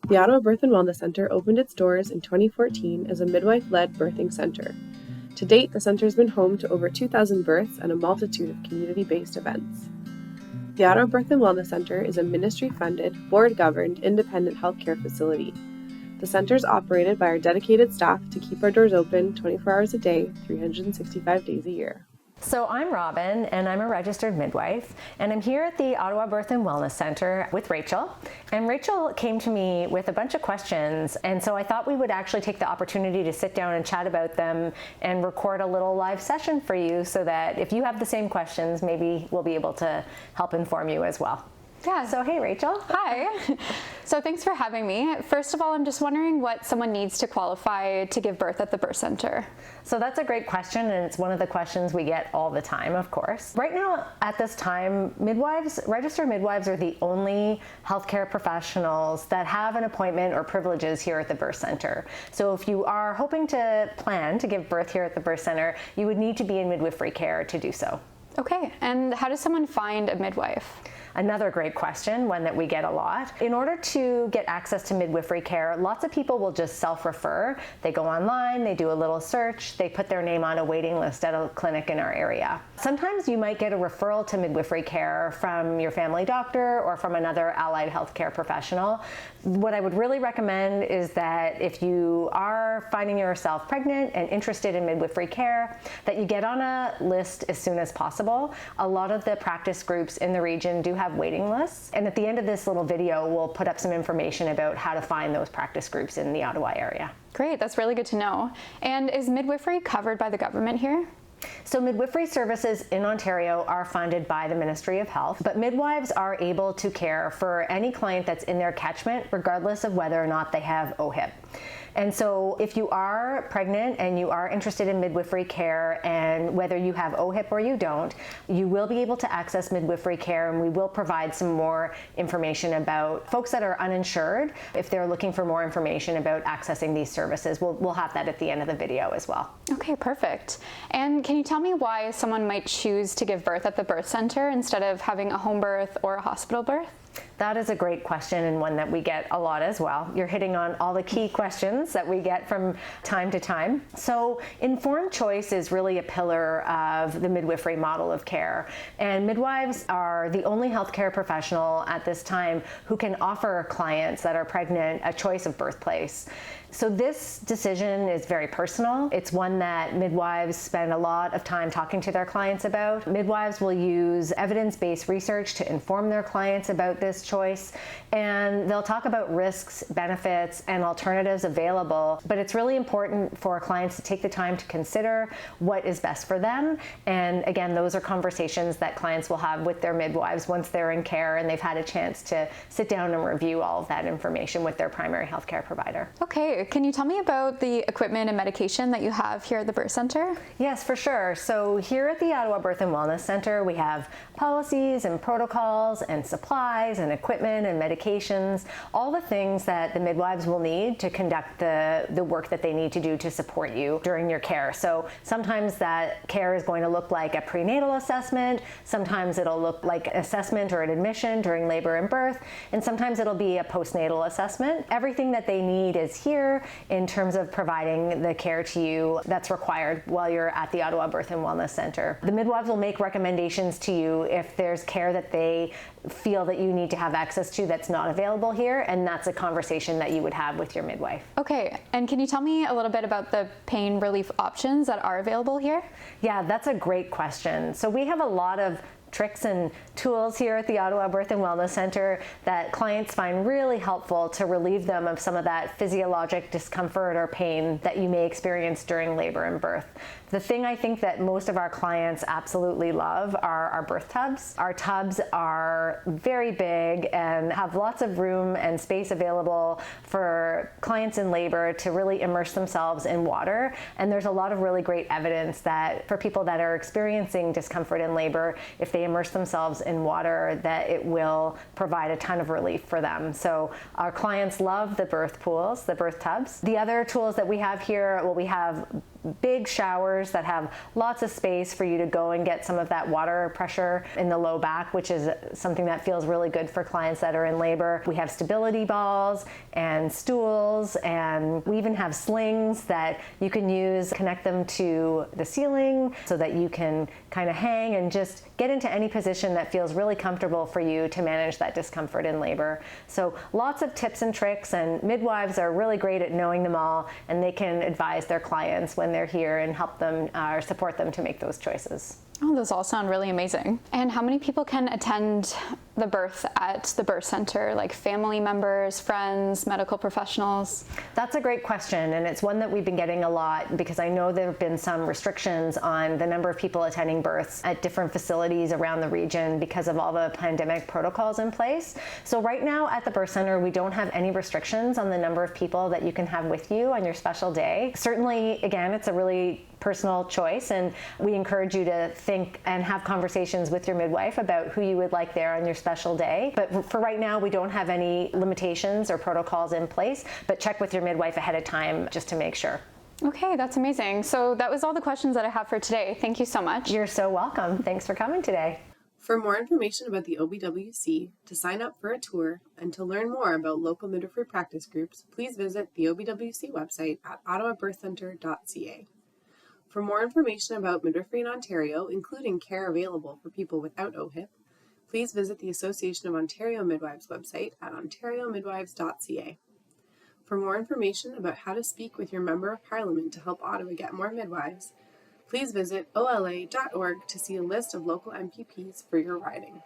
The Ottawa Birth and Wellness Centre opened its doors in 2014 as a midwife-led birthing centre. To date, the centre has been home to over 2,000 births and a multitude of community-based events. The Ottawa Birth and Wellness Centre is a ministry-funded, board-governed, independent healthcare facility. The centre is operated by our dedicated staff to keep our doors open 24 hours a day, 365 days a year. So I'm Robin, and I'm a registered midwife, and I'm here at the Ottawa Birth and Wellness Centre with Rachel. And Rachel came to me with a bunch of questions, and so I thought we would actually take the opportunity to sit down and chat about them and record a little live session for you so that if you have the same questions, maybe we'll be able to help inform you as well. Yeah. So hey, Rachel. Hi. So thanks for having me. First of all, I'm just wondering what someone needs to qualify to give birth at the birth center. So that's a great question, and it's one of the questions we get all the time, of course. Right now, at this time, registered midwives are the only healthcare professionals that have an appointment or privileges here at the birth center. So if you are hoping to plan to give birth here at the birth center, you would need to be in midwifery care to do so. Okay, and how does someone find a midwife? Another great question, one that we get a lot. In order to get access to midwifery care, lots of people will just self-refer. They go online, they do a little search, they put their name on a waiting list at a clinic in our area. Sometimes you might get a referral to midwifery care from your family doctor or from another allied healthcare professional. What I would really recommend is that if you are finding yourself pregnant and interested in midwifery care, that you get on a list as soon as possible. A lot of the practice groups in the region do have waiting lists, and at the end of this little video we'll put up some information about how to find those practice groups in the Ottawa area. Great, that's really good to know. And is midwifery covered by the government here? So midwifery services in Ontario are funded by the Ministry of Health, but midwives are able to care for any client that's in their catchment, regardless of whether or not they have OHIP. And so if you are pregnant and you are interested in midwifery care, and whether you have OHIP or you don't, you will be able to access midwifery care, and we will provide some more information about folks that are uninsured. If they're looking for more information about accessing these services, we'll have that at the end of the video as well. Okay, perfect. And can you tell me why someone might choose to give birth at the birth center instead of having a home birth or a hospital birth? That is a great question, and one that we get a lot as well. You're hitting on all the key questions that we get from time to time. So informed choice is really a pillar of the midwifery model of care, and midwives are the only healthcare professional at this time who can offer clients that are pregnant a choice of birthplace. So this decision is very personal. It's one that midwives spend a lot of time talking to their clients about. Midwives will use evidence-based research to inform their clients about this choice, and they'll talk about risks, benefits, and alternatives available. But it's really important for clients to take the time to consider what is best for them. And again, those are conversations that clients will have with their midwives once they're in care and they've had a chance to sit down and review all of that information with their primary healthcare provider. Okay, can you tell me about the equipment and medication that you have here at the birth center? Yes, for sure. So here at the Ottawa Birth and Wellness Centre, we have policies and protocols and supplies and equipment and medications, all the things that the midwives will need to conduct the work that they need to do to support you during your care. So sometimes that care is going to look like a prenatal assessment, sometimes it'll look like an assessment or an admission during labor and birth, and sometimes it'll be a postnatal assessment. Everything that they need is here in terms of providing the care to you that's required while you're at the Ottawa Birth and Wellness Centre. The midwives will make recommendations to you if there's care that they feel that you need to have access to that's not available here, and that's a conversation that you would have with your midwife. Okay, and can you tell me a little bit about the pain relief options that are available here? Yeah, that's a great question. So we have a lot of tricks and tools here at the Ottawa Birth and Wellness Centre that clients find really helpful to relieve them of some of that physiologic discomfort or pain that you may experience during labor and birth. The thing I think that most of our clients absolutely love are our birth tubs. Our tubs are very big and have lots of room and space available for clients in labor to really immerse themselves in water. And there's a lot of really great evidence that for people that are experiencing discomfort in labor, if they immerse themselves in water, that it will provide a ton of relief for them. So our clients love the birth pools, the birth tubs. The other tools that we have here, well, we have big showers that have lots of space for you to go and get some of that water pressure in the low back, which is something that feels really good for clients that are in labor. We have stability balls and stools, and we even have slings that you can use, connect them to the ceiling so that you can kind of hang and just get into any position that feels really comfortable for you to manage that discomfort in labor. So lots of tips and tricks, and midwives are really great at knowing them all, and they can advise their clients when they're here and help them or support them to make those choices. Oh, those all sound really amazing. And how many people can attend the birth at the birth center, like family members, friends, medical professionals? That's a great question, and it's one that we've been getting a lot because I know there have been some restrictions on the number of people attending births at different facilities around the region because of all the pandemic protocols in place. So right now at the birth center, we don't have any restrictions on the number of people that you can have with you on your special day. Certainly, again, it's a really personal choice, and we encourage you to think and have conversations with your midwife about who you would like there on your special day. But for right now, we don't have any limitations or protocols in place, but check with your midwife ahead of time just to make sure. Okay, that's amazing. So that was all the questions that I have for today. Thank you so much. You're so welcome. Thanks for coming today. For more information about the OBWC, to sign up for a tour, and to learn more about local midwifery practice groups, please visit the OBWC website at ottawabirthcenter.ca. For more information about midwifery in Ontario, including care available for people without OHIP, please visit the Association of Ontario Midwives website at ontariomidwives.ca. For more information about how to speak with your Member of Parliament to help Ottawa get more midwives, please visit ola.org to see a list of local MPPs for your riding.